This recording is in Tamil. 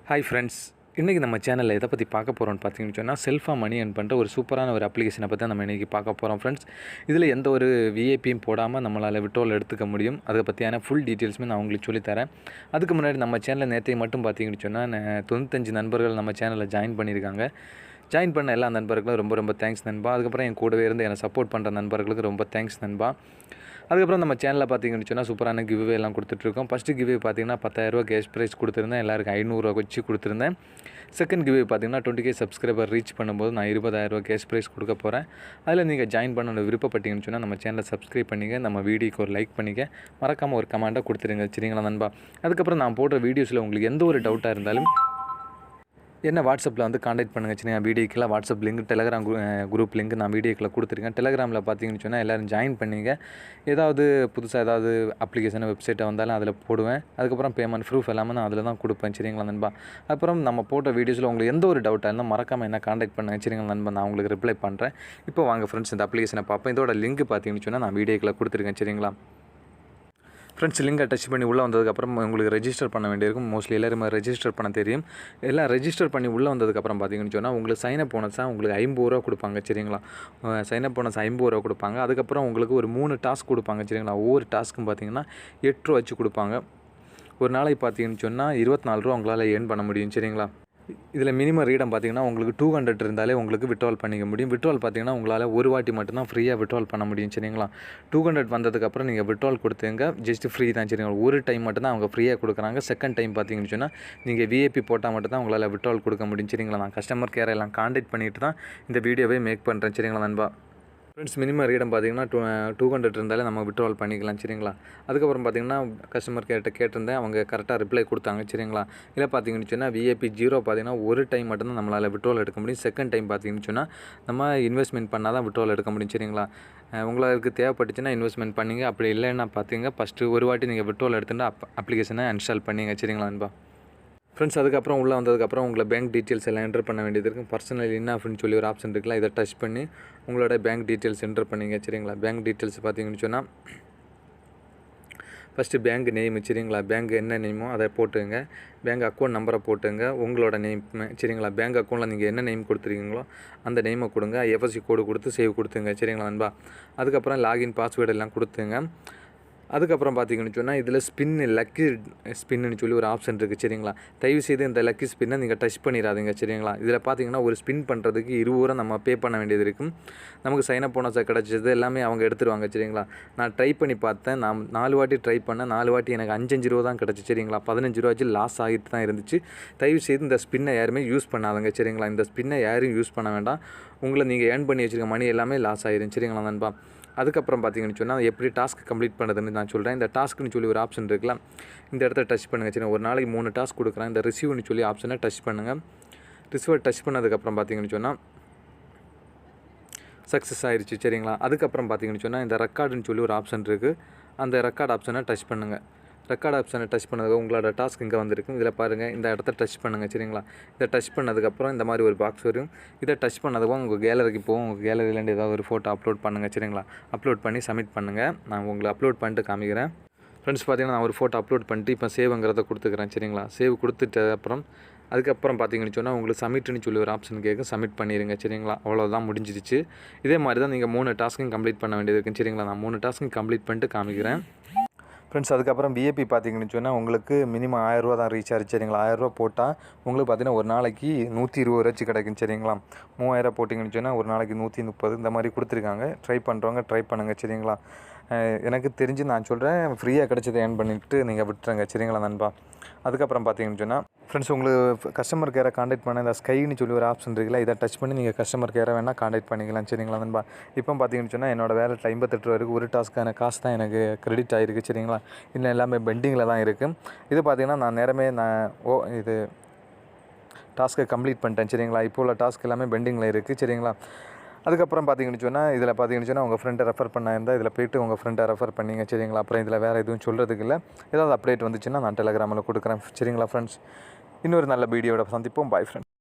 ஹாய் ஃப்ரெண்ட்ஸ், இன்றைக்கி நம்ம சேனலில் எதை பற்றி பார்க்க போகிறோம்னு பார்த்தீங்கன்னு சொன்னால் செல்ஃபாக மணி ஏர்ன் பண்ணுற ஒரு சூப்பரான ஒரு அப்ளிகேஷனை பற்றி நம்ம இன்றைக்கி பார்க்க போகிறோம் ஃப்ரெண்ட்ஸ். இதில் எந்த ஒரு விஐபியும் போடாமல் நம்மளால் விட்ரோல் எடுத்துக்க முடியும். அதை பற்றியான ஃபுல் டீட்டெயில்ஸுமே நான் உங்களுக்கு சொல்லித்தரேன். அதுக்கு முன்னாடி நம்ம சேனலில் நேற்றைய மட்டும் பார்த்தீங்கன்னு சொன்னால் 95 நண்பர்கள் நம்ம சேனலில் ஜாயின் பண்ணியிருக்காங்க. ஜாயின் பண்ண எல்லா நண்பர்களும் ரொம்ப ரொம்ப தேங்க்ஸ் நண்பா. அதுக்கப்புறம் என் கூடவே இருந்து என்னை சப்போர்ட் பண்ணுற நண்பர்களுக்கு ரொம்ப தேங்க்ஸ் நண்பா. அதுக்கப்புறம் நம்ம சேனலில் பார்த்தீங்கன்னு சொன்னால் சூப்பரான கிவ்வே எல்லாம் கொடுத்துட்ருக்கோம். ஃபஸ்ட்டு கிவ்வே பார்த்தீங்கன்னா 10,000 கேஷ் ப்ரைஸ் கொடுத்துருந்தேன். எல்லாருக்கும் 500 வச்சு கொடுத்துருந்தேன். செகண்ட் கிவ்வே பார்த்தீங்கன்னா 20K சப்ஸ்கிரைபர் ரீச் பண்ணும்போது நான் 20,000 கேஷ் ப்ரைஸ் கொடுக்க போகிறேன். அதில் நீங்கள் ஜாயின் பண்ண விருப்பப்பட்டீங்கன்னு சொன்னால் நம்ம சேனலை சப்ஸ்கிரைப் பண்ணிக்க, நம்ம வீடியோக்கு ஒரு லைக் பண்ணிக்க, மறக்காமல் ஒரு கமெண்ட்டாக கொடுத்துருங்க. சரிங்களா நண்பா? அதுக்கப்புறம் நான் போடுற வீடியோஸில் உங்களுக்கு எந்த ஒரு டவுட்டாக இருந்தாலும் என்ன வாட்ஸ்அப்பில் வந்து காண்டாக்ட் பண்ணுங்கள். சரிங்க, வீடியோக்கெல்லாம் WhatsApp link, Telegram group link நான் வீடியோக்கில் கொடுத்துருக்கேன். டெலகிராமில் பார்த்தீங்கன்னு சொன்னால் எல்லோரும் ஜாயின் பண்ணிங்க. ஏதாவது புதுசாக ஏதாவது அப்ளிகேஷன் வெப்சைட்டை வந்தாலும் அதில் போடுவேன். அதுக்கப்புறம் பேமெண்ட் ப்ரூஃப் எல்லாமே நான் அதில் தான் கொடுப்பேன். சரிங்களா நண்பா? அப்புறம் நம்ம போட்ட வீடியோஸில் உங்களுக்கு எந்த ஒரு டவுட்டாக இருந்தால் மறக்காமல் என்ன காண்டாக்ட் பண்ணுங்கள். சரிங்களா நண்பா? நான் உங்களுக்கு ரிப்ளை பண்ணுறேன். இப்போ வாங்க ஃப்ரெண்ட்ஸ், இந்த அப்ளிகேஷனை பார்ப்பேன். இதோட லிங்க் பார்த்தீங்கன்னு சொன்னால் நான் வீடியோக்கில் கொடுத்துருக்கேன். சரிங்களா ஃப்ரெண்ட்ஸ்? லிங்கை டச் பண்ணி உள்ளே வந்ததுக்கப்புறம் உங்களுக்கு ரெஜிஸ்டர் பண்ண வேண்டியிருக்கும். மோஸ்ட்லி எல்லாருமே ரெஜிஸ்டர் பண்ண தெரியும். எல்லாம் ரெஜிஸ்டர் பண்ணி உள்ளே வந்ததுக்கப்புறம் பார்த்தீங்கன்னு சொன்னால் உங்களுக்கு சைனப் போனஸாக உங்களுக்கு 50 ரூபா கொடுப்பாங்க. சரிங்களா? சைனப் போனஸ் 50 ரூபா கொடுப்பாங்க. அதுக்கப்புறம் உங்களுக்கு ஒரு 3 டாஸ்க் கொடுப்பாங்க. சரிங்களா? ஒவ்வொரு டாஸ்க்கும் பார்த்தீங்கன்னா 8 ரூபா வச்சு கொடுப்பாங்க. ஒரு நாளைக்கு பார்த்தீங்கன்னு சொன்னால் 24 ரூபா உங்களால் ஏர்ன் பண்ண முடியும். சரிங்களா? இதில் மினிமம் ரீடம் பார்த்தீங்கன்னா உங்களுக்கு 200 இருந்தாலே உங்களுக்கு விட்ரால் பண்ணிக்க முடியும். விட்ரால் பார்த்தீங்கன்னா உங்களால் ஒரு வாட்டி மட்டும்தான் ஃப்ரீயாக விட்ரால் பண்ண முடியும். சரிங்களா? 200 வந்ததுக்கப்புறம் நீங்கள் விட்ரால் கொடுத்துங்க, ஜஸ்ட் ஃப்ரீ தான். சரிங்களா? ஒரு டைம் மட்டும்தான் அவங்க ஃப்ரீயாக கொடுக்குறாங்க. செகண்ட் டைம் பார்த்தீங்கன்னு சொன்னால் நீங்கள் விஐபி போட்டால் மட்டும்தான் உங்களால் விட்ரால் கொடுக்க முடியும். சரிங்களா? நான் கஸ்டமர் கேர் எல்லாம் காண்டாக்ட் பண்ணிட்டு தான் இந்த வீடியோவே மேக் பண்ணுறேன். சரிங்களா நண்பா? ஃப்ரெண்ட்ஸ், மினிமம் ரீடம் பார்த்தீங்கன்னா 200 இருந்தாலே நம்ம விட்ரால் பண்ணிக்கலாம். சரிங்களா? அதுக்கப்புறம் பார்த்தீங்கன்னா கஸ்டமர் கேர்கிட்ட கேட்டிருந்தேன், அவங்க கரெக்டாக ரிப்ளை கொடுத்தாங்க. சரிங்களா? இல்லை பார்த்தீங்கன்னு சொன்னால் விஐபி 0 பார்த்தீங்கன்னா ஒரு டைம் மட்டும்தான் நம்மளால் விட்ரால் எடுக்க முடியும். செகண்ட் டைம் பார்த்தீங்கன்னு சொன்னால் நம்ம இன்வெஸ்ட்மெண்ட் பண்ணால் தான் விட்ரால் எடுக்க முடியும். சரிங்களா? உங்களுக்கு தேவைப்பட்டுச்சுன்னா இன்வெஸ்ட்மெண்ட் பண்ணிங்க. அப்படி இல்லைன்னா பார்த்தீங்க ஃபஸ்ட்டு ஒரு வாட்டி நீங்கள் விட்ரால் எடுத்துட்டு அப்ளிகேஷனை இன்ஸ்டால் பண்ணிங்க. சரிங்களா நண்பா? ஃப்ரெண்ட்ஸ், அதுக்கப்புறம் உள்ளே வந்ததுக்கப்புறம் உங்களை பேங்க் டீட்டெயில்ஸ் எல்லாம் என்டர் பண்ண வேண்டியது இருக்கும். பர்சனல் இன்னாஃப்னு சொல்லி ஒரு ஆப்ஷன் இருக்குல்ல, இதை டச் பண்ணி உங்களோட பேங்க் டீட்டெயில்ஸ் என்டர் பண்ணிங்க. சரிங்களா? பேங்க் டீட்டெயில்ஸ் பார்த்தீங்கன்னு சொன்னால் ஃபஸ்ட்டு பேங்க் நேம். சரிங்களா? பேங்க் என்ன நேமோ அதை போட்டுங்க. பேங்க் அக்கௌண்ட் நம்பரை போட்டுங்க. உங்களோட நேம். சரிங்களா? பேங்க் அக்கௌண்ட்டில் நீங்கள் என்ன நேம் கொடுத்துருக்கீங்களோ அந்த நேமை கொடுங்க. எஃப்எஸ்சி கோடு கொடுத்து சேவ் கொடுத்துங்க. சரிங்களா நண்பா? அதுக்கப்புறம் லாகின் பாஸ்வேர்டு எல்லாம் கொடுத்துங்க. அதுக்கப்புறம் பார்த்தீங்கன்னு சொன்னால் இதில் லக்கி ஸ்பின்னு சொல்லி ஒரு ஆப்ஷன் இருக்குது. சரிங்களா? தயவுசெய்து இந்த லக்கி ஸ்பின்னை நீங்கள் டச் பண்ணிடாதீங்க. சரிங்களா? இதில் பார்த்தீங்கன்னா ஒரு ஸ்பின் பண்ணுறதுக்கு 20 ரூபா நம்ம பே பண்ண வேண்டியது இருக்கும். நமக்கு சைனப் போனஸாக கிடச்சது எல்லாமே அவங்க எடுத்துருவாங்க. சரிங்களா? நான் ட்ரை பண்ணி பார்த்தேன். நான் 4 வாட்டி ட்ரை பண்ணேன். 4 வாட்டி எனக்கு 5 ரூபா தான் கிடச்சி. சரிங்களா? 15 ரூபா வச்சு லாஸ் ஆகிட்டு தான் இருந்துச்சு. தயவுசெய்து இந்த ஸ்பின்னை யாருமே யூஸ் பண்ணாதுங்க. சரிங்களா? இந்த ஸ்பின்னை யாரும் யூஸ் பண்ண வேண்டாம். உங்களை நீங்கள் ஏர்ன் பண்ணி வச்சுருக்க மணி எல்லாமே லாஸ் ஆகிடும். சரிங்களா நண்பா? அதுக்கப்புறம் பார்த்தீங்கன்னு சொன்னால் எப்படி டாஸ்க் கம்ப்ளீட் பண்ணுறதுன்னு நான் சொல்கிறேன். இந்த டாஸ்க்குன்னு சொல்லி ஒரு ஆப்ஷன் இருக்குல்ல, இந்த இடத்த டச் பண்ணுங்கள். சரி, ஒரு நாளைக்கு 3 டாஸ்க் கொடுக்குறேன். இந்த ரிசீவ்னு சொல்லி ஆப்ஷனை டச் பண்ணுங்கள். ரிசீவர் டச் பண்ணதுக்கப்புறம் பார்த்தீங்கன்னு சொன்னால் சக்ஸஸ் ஆயிடுச்சு. சரிங்களா? அதுக்கப்புறம் பார்த்தீங்கன்னு சொன்னால் இந்த ரெக்கார்டுன்னு சொல்லி ஒரு ஆப்ஷன் இருக்குது. அந்த ரெக்கார்ட் ஆப்ஷனை டச் பண்ணுங்கள். ரெக்கார்ட் ஆப்ஷனை டச் பண்ணதுக்கு உங்களோட டாஸ்க் இங்கே வந்திருக்கும். இதில் பாருங்கள், இந்த இடத்த டச் பண்ணுங்கள். சரிங்களா? இதை டச் பண்ணதுக்கப்புறம் இந்த மாதிரி ஒரு பாக்ஸ் வரும். இதை டச் பண்ணதுக்கப்புறம் உங்கள் கேலரிக்கு போகும். உங்கள் கேலரியிலேருந்து ஏதாவது ஒரு ஃபோட்டோ அப்லோட் பண்ணுங்கள். சரிங்களா? அப்லோட் பண்ணி சப்மிட் பண்ணுங்கள். நான் உங்களை அப்லோட் பண்ணிட்டு காமிக்கிறேன். ஃப்ரெண்ட்ஸ், பார்த்தீங்கன்னா நான் ஒரு ஃபோட்டோ அப்லோட் பண்ணிட்டு இப்போ சேவ்ங்கிறத கொடுத்துக்கிறேன். சரிங்களா? சேவ் கொடுத்துட்டு அதுக்கப்புறம் பார்த்தீங்கன்னு சொன்னால் உங்களுக்கு சப்மிட்னு சொல்லி ஒரு ஆப்ஷன் கேட்கும். சப்மிட் பண்ணிடுங்க. சரிங்களா? அவ்வளோதான், முடிஞ்சிடுச்சு. இதே மாதிரி தான் நீங்கள் 3 டாஸ்க்கும் கம்ப்ளீட் பண்ண வேண்டியது இருக்குது. சரிங்களா? நான் 3 டாஸ்க்கும் கம்ப்ளீட் பண்ணிட்டு காமிக்கிறேன். ஃப்ரெண்ட்ஸ், அதுக்கப்புறம் விஐபி பார்த்தீங்கன்னு சொன்னால் உங்களுக்கு மினிமம் 1000 ரூபா தான் ரீச் ஆச்சு. சரிங்களா? 1000 ரூபா போட்டால் உங்களுக்கு பார்த்தீங்கன்னா ஒரு நாளைக்கு 120 ரூபா வச்சு கிடைக்கும். சரிங்களா? 3000 போட்டிங்கன்னு சொன்னால் ஒரு நாளைக்கு 130 இந்த மாதிரி கொடுத்துருக்காங்க. ட்ரை பண்ணுறவங்க ட்ரை பண்ணுங்கள். சரிங்களா? எனக்கு தெரிஞ்சு நான் சொல்கிறேன், ஃப்ரீயாக கிடச்சதை ஏர்ன் பண்ணிவிட்டு நீங்கள் விட்டுருங்க. சரிங்களா நண்பா? அதுக்கப்புறம் பார்த்தீங்கன்னு சொன்னால் ஃப்ரெண்ட்ஸ், உங்களுக்கு கஸ்டமர் கேரை காண்டாக்ட் பண்ண இந்த ஸ்கைன்னு சொல்லி ஒரு ஆப்ஷன் இருக்குல்ல, இதை டச் பண்ணி நீங்கள் கஸ்டமர் கேரை வேணால் காண்டாக்ட் பண்ணிக்கலாம். சரிங்களா நண்பா? இப்போ பார்த்தீங்கன்னு சொன்னால் என்னோடய வேலை 58 வரைக்கும் ஒரு டாஸ்க்கான காசு தான் எனக்கு கிரெடிட் ஆகிருக்கு. சரிங்களா? இன்னும் எல்லாமே பெண்டிங்கில் தான் இருக்குது. இது பார்த்தீங்கன்னா நான் நேரமே இது டாஸ்க்கை கம்ப்ளீட் பண்ணிட்டேன். சரிங்களா? இப்போ உள்ள டாஸ்க் எல்லாமே பெண்டிங்கில் இருக்குது. சரிங்களா? அதுக்கப்புறம் பார்த்தீங்கன்னு சொன்னால் இதில் பார்த்தீங்கன்னு சொன்னால் உங்கள் ஃப்ரெண்டை ரெஃபர் பண்ணாயிருந்தால் இதில் போய்ட்டு உங்கள் ஃப்ரெண்டை ரெஃபர் பண்ணிங்க. சரிங்களா? அப்புறம் இதில் வேறு எதுவும் சொல்கிறதுக்கு இல்லை. ஏதாவது அப்டேட் வந்துச்சுன்னா நான் டெலகிராமில் கொடுக்குறேன். சரிங்களா ஃப்ரெண்ட்ஸ்? இன்னொரு நல்ல வீடியோட சந்திப்போம். Bye friends.